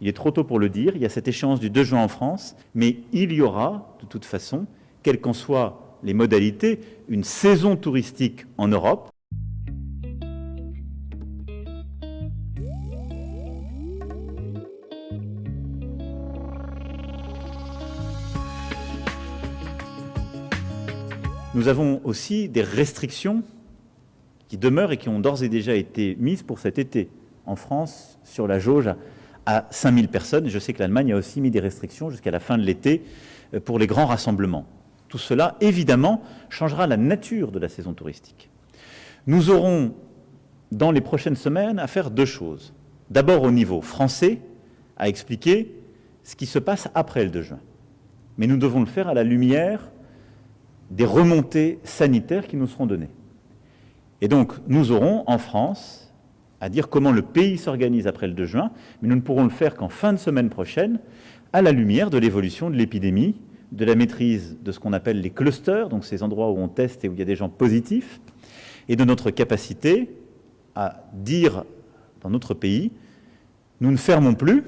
Il est trop tôt pour le dire, il y a cette échéance du 2 juin en France, mais il y aura, de toute façon, quelles qu'en soient les modalités, une saison touristique en Europe. Nous avons aussi des restrictions qui demeurent et qui ont d'ores et déjà été mises pour cet été. En France, sur la jauge à 5000 personnes. Je sais que l'Allemagne a aussi mis des restrictions jusqu'à la fin de l'été pour les grands rassemblements. Tout cela, évidemment, changera la nature de la saison touristique. Nous aurons, dans les prochaines semaines, à faire deux choses. D'abord, au niveau français, à expliquer ce qui se passe après le 2 juin. Mais nous devons le faire à la lumière des remontées sanitaires qui nous seront données. Et donc, nous aurons, en France, à dire comment le pays s'organise après le 2 juin, mais nous ne pourrons le faire qu'en fin de semaine prochaine, à la lumière de l'évolution de l'épidémie, de la maîtrise de ce qu'on appelle les clusters, donc ces endroits où on teste et où il y a des gens positifs, et de notre capacité à dire dans notre pays, nous ne fermons plus,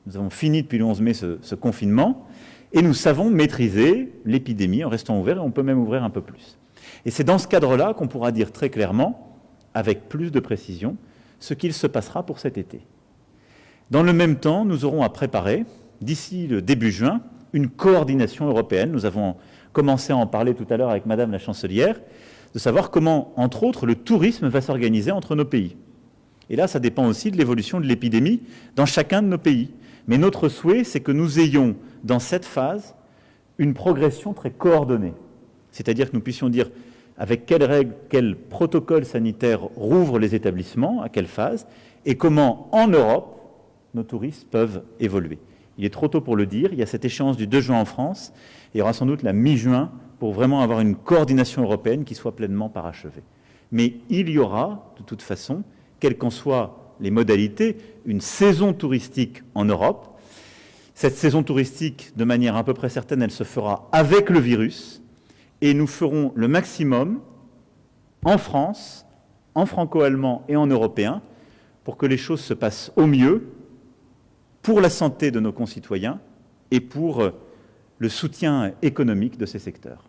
nous avons fini depuis le 11 mai ce confinement, et nous savons maîtriser l'épidémie en restant ouverts, et on peut même ouvrir un peu plus. Et c'est dans ce cadre-là qu'on pourra dire très clairement, avec plus de précision, ce qu'il se passera pour cet été. Dans le même temps, nous aurons à préparer, d'ici le début juin, une coordination européenne. Nous avons commencé à en parler tout à l'heure avec Madame la Chancelière, de savoir comment, entre autres, le tourisme va s'organiser entre nos pays. Et là, ça dépend aussi de l'évolution de l'épidémie dans chacun de nos pays. Mais notre souhait, c'est que nous ayons, dans cette phase, une progression très coordonnée. C'est-à-dire que nous puissions dire avec quelles règles, quels protocoles sanitaires rouvrent les établissements, à quelle phase, et comment, en Europe, nos touristes peuvent évoluer. Il est trop tôt pour le dire, il y a cette échéance du 2 juin en France, et il y aura sans doute la mi-juin pour vraiment avoir une coordination européenne qui soit pleinement parachevée. Mais il y aura, de toute façon, quelles qu'en soient les modalités, une saison touristique en Europe. Cette saison touristique, de manière à peu près certaine, elle se fera avec le virus, et nous ferons le maximum en France, en franco-allemand et en européen, pour que les choses se passent au mieux, pour la santé de nos concitoyens et pour le soutien économique de ces secteurs.